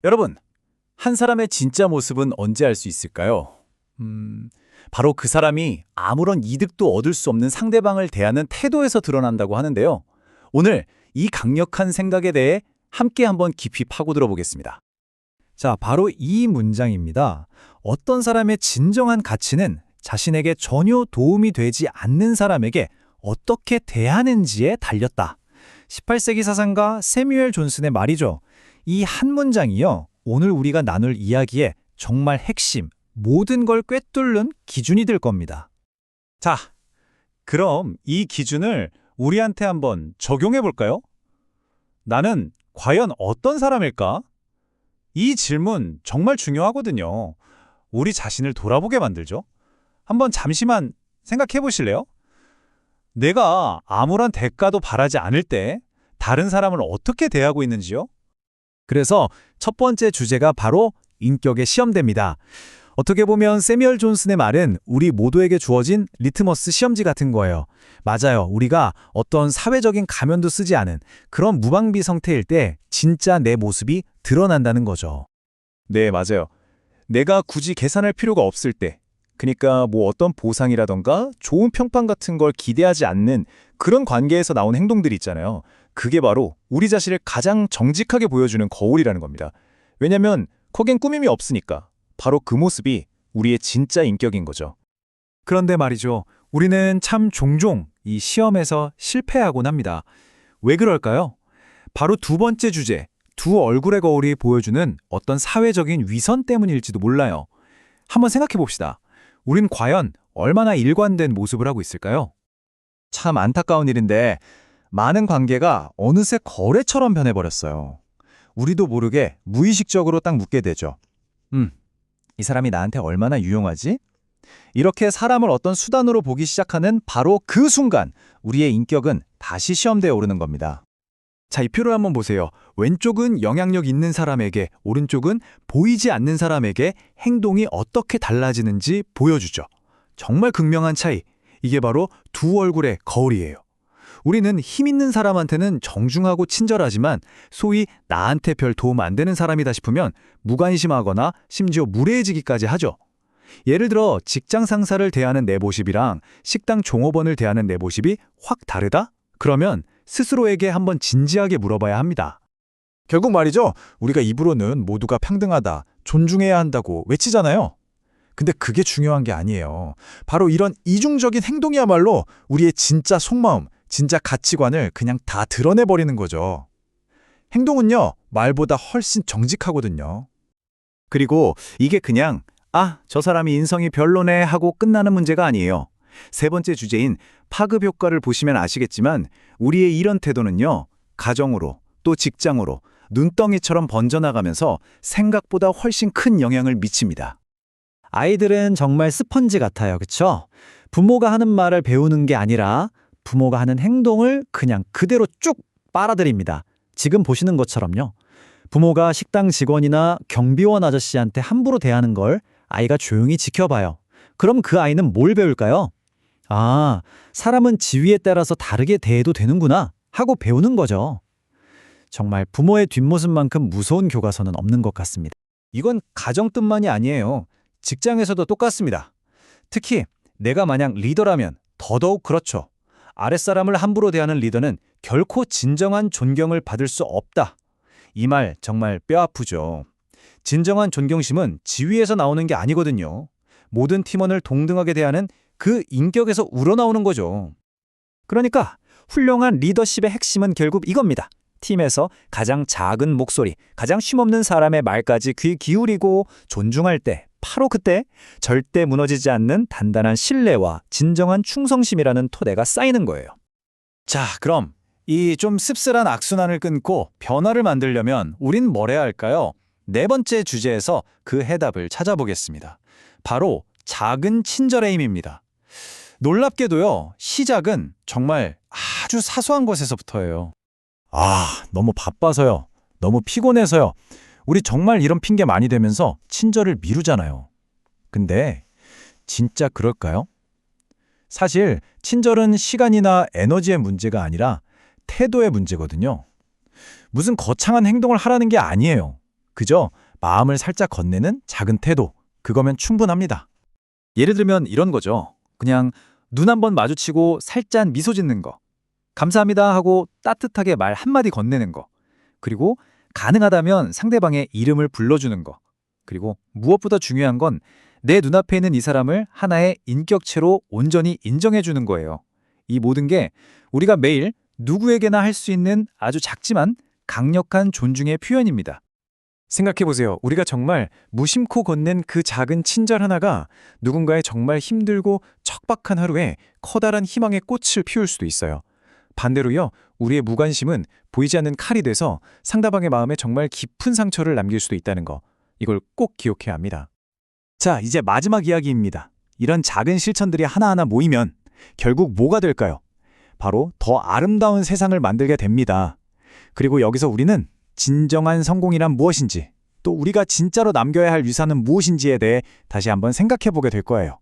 여러분, 한 사람의 진짜 모습은 언제 알 수 있을까요? 바로 그 사람이 아무런 이득도 얻을 수 없는 상대방을 대하는 태도에서 드러난다고 하는데요. 오늘 이 강력한 생각에 대해 함께 한번 깊이 파고들어 보겠습니다. 자, 바로 이 문장입니다. 어떤 사람의 진정한 가치는 자신에게 전혀 도움이 되지 않는 사람에게 어떻게 대하는지에 달렸다. 18세기 사상가 세뮤엘 존슨의 말이죠. 이 한 문장이요, 오늘 우리가 나눌 이야기의 정말 핵심, 모든 걸 꿰뚫는 기준이 될 겁니다. 자, 그럼 이 기준을 우리한테 한번 적용해 볼까요? 나는 과연 어떤 사람일까? 이 질문 정말 중요하거든요. 우리 자신을 돌아보게 만들죠. 한번 잠시만 생각해 보실래요? 내가 아무런 대가도 바라지 않을 때 다른 사람을 어떻게 대하고 있는지요? 그래서 첫 번째 주제가 바로 인격의 시험대입니다. 어떻게 보면 세뮤얼 존슨의 말은 우리 모두에게 주어진 리트머스 시험지 같은 거예요. 맞아요. 우리가 어떤 사회적인 가면도 쓰지 않은 그런 무방비 상태일 때 진짜 내 모습이 드러난다는 거죠. 네, 맞아요. 내가 굳이 계산할 필요가 없을 때, 그러니까 뭐 어떤 보상이라던가 좋은 평판 같은 걸 기대하지 않는 그런 관계에서 나온 행동들이 있잖아요. 그게 바로 우리 자신을 가장 정직하게 보여주는 거울이라는 겁니다. 왜냐면 거긴 꾸밈이 없으니까. 바로 그 모습이 우리의 진짜 인격인 거죠. 그런데 말이죠. 우리는 참 종종 이 시험에서 실패하곤 합니다. 왜 그럴까요? 바로 두 번째 주제, 두 얼굴의 거울이 보여주는 어떤 사회적인 위선 때문일지도 몰라요. 한번 생각해 봅시다. 우린 과연 얼마나 일관된 모습을 하고 있을까요? 참 안타까운 일인데 많은 관계가 어느새 거래처럼 변해버렸어요. 우리도 모르게 무의식적으로 딱 묻게 되죠. 이 사람이 나한테 얼마나 유용하지? 이렇게 사람을 어떤 수단으로 보기 시작하는 바로 그 순간 우리의 인격은 다시 시험대에 오르는 겁니다. 자, 이 표를 한번 보세요. 왼쪽은 영향력 있는 사람에게, 오른쪽은 보이지 않는 사람에게 행동이 어떻게 달라지는지 보여주죠. 정말 극명한 차이. 이게 바로 두 얼굴의 거울이에요. 우리는 힘 있는 사람한테는 정중하고 친절하지만 소위 나한테 별 도움 안 되는 사람이다 싶으면 무관심하거나 심지어 무례해지기까지 하죠. 예를 들어 직장 상사를 대하는 내 모습이랑 식당 종업원을 대하는 내 모습이 확 다르다? 그러면 스스로에게 한번 진지하게 물어봐야 합니다. 결국 말이죠. 우리가 입으로는 모두가 평등하다, 존중해야 한다고 외치잖아요. 근데 그게 중요한 게 아니에요. 바로 이런 이중적인 행동이야말로 우리의 진짜 속마음, 진짜 가치관을 그냥 다 드러내버리는 거죠. 행동은요, 말보다 훨씬 정직하거든요. 그리고 이게 그냥 저 사람이 인성이 별로네 하고 끝나는 문제가 아니에요. 세 번째 주제인 파급 효과를 보시면 아시겠지만 우리의 이런 태도는요, 가정으로 또 직장으로 눈덩이처럼 번져나가면서 생각보다 훨씬 큰 영향을 미칩니다. 아이들은 정말 스펀지 같아요. 그쵸? 부모가 하는 말을 배우는 게 아니라 부모가 하는 행동을 그냥 그대로 쭉 빨아들입니다. 지금 보시는 것처럼요. 부모가 식당 직원이나 경비원 아저씨한테 함부로 대하는 걸 아이가 조용히 지켜봐요. 그럼 그 아이는 뭘 배울까요? 사람은 지위에 따라서 다르게 대해도 되는구나 하고 배우는 거죠. 정말 부모의 뒷모습만큼 무서운 교과서는 없는 것 같습니다. 이건 가정뿐만이 아니에요. 직장에서도 똑같습니다. 특히 내가 만약 리더라면 더더욱 그렇죠. 아랫사람을 함부로 대하는 리더는 결코 진정한 존경을 받을 수 없다. 이 말 정말 뼈아프죠. 진정한 존경심은 지위에서 나오는 게 아니거든요. 모든 팀원을 동등하게 대하는 그 인격에서 우러나오는 거죠. 그러니까 훌륭한 리더십의 핵심은 결국 이겁니다. 팀에서 가장 작은 목소리, 가장 쉼없는 사람의 말까지 귀 기울이고 존중할 때, 바로 그때 절대 무너지지 않는 단단한 신뢰와 진정한 충성심이라는 토대가 쌓이는 거예요. 자, 그럼 이 좀 씁쓸한 악순환을 끊고 변화를 만들려면 우린 뭘 해야 할까요? 네 번째 주제에서 그 해답을 찾아보겠습니다. 바로 작은 친절의 힘입니다. 놀랍게도요, 시작은 정말 아주 사소한 것에서부터예요. 너무 바빠서요. 너무 피곤해서요. 우리 정말 이런 핑계 많이 대면서 친절을 미루잖아요. 근데 진짜 그럴까요? 사실 친절은 시간이나 에너지의 문제가 아니라 태도의 문제거든요. 무슨 거창한 행동을 하라는 게 아니에요. 그저 마음을 살짝 건네는 작은 태도, 그거면 충분합니다. 예를 들면 이런 거죠. 그냥 눈 한번 마주치고 살짝 미소 짓는 거. 감사합니다 하고 따뜻하게 말 한마디 건네는 거. 그리고 가능하다면 상대방의 이름을 불러주는 거. 그리고 무엇보다 중요한 건 내 눈앞에 있는 이 사람을 하나의 인격체로 온전히 인정해주는 거예요. 이 모든 게 우리가 매일 누구에게나 할 수 있는 아주 작지만 강력한 존중의 표현입니다. 생각해보세요. 우리가 정말 무심코 건넨 그 작은 친절 하나가 누군가의 정말 힘들고 척박한 하루에 커다란 희망의 꽃을 피울 수도 있어요. 반대로요, 우리의 무관심은 보이지 않는 칼이 돼서 상대방의 마음에 정말 깊은 상처를 남길 수도 있다는 거. 이걸 꼭 기억해야 합니다. 자, 이제 마지막 이야기입니다. 이런 작은 실천들이 하나하나 모이면 결국 뭐가 될까요? 바로 더 아름다운 세상을 만들게 됩니다. 그리고 여기서 우리는 진정한 성공이란 무엇인지, 또 우리가 진짜로 남겨야 할 유산은 무엇인지에 대해 다시 한번 생각해 보게 될 거예요.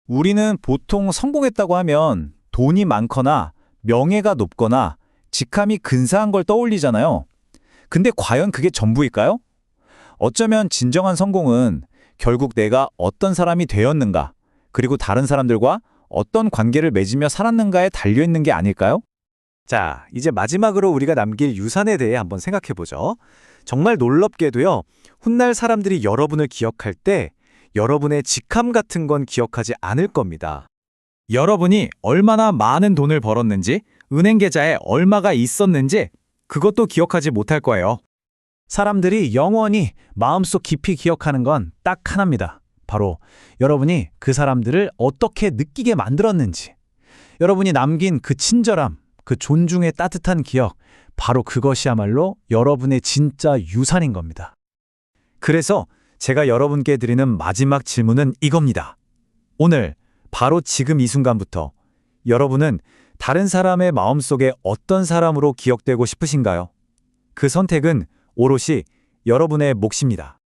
우리는 보통 성공했다고 하면 돈이 많거나 명예가 높거나 직함이 근사한 걸 떠올리잖아요. 근데 과연 그게 전부일까요? 어쩌면 진정한 성공은 결국 내가 어떤 사람이 되었는가, 그리고 다른 사람들과 어떤 관계를 맺으며 살았는가에 달려있는 게 아닐까요? 자, 이제 마지막으로 우리가 남길 유산에 대해 한번 생각해 보죠. 정말 놀랍게도요, 훗날 사람들이 여러분을 기억할 때 여러분의 직함 같은 건 기억하지 않을 겁니다. 여러분이 얼마나 많은 돈을 벌었는지, 은행 계좌에 얼마가 있었는지 그것도 기억하지 못할 거예요. 사람들이 영원히 마음속 깊이 기억하는 건 딱 하나입니다. 바로 여러분이 그 사람들을 어떻게 느끼게 만들었는지, 여러분이 남긴 그 친절함, 그 존중의 따뜻한 기억, 바로 그것이야말로 여러분의 진짜 유산인 겁니다. 그래서 제가 여러분께 드리는 마지막 질문은 이겁니다. 오늘 바로 지금 이 순간부터 여러분은 다른 사람의 마음속에 어떤 사람으로 기억되고 싶으신가요? 그 선택은 오롯이 여러분의 몫입니다.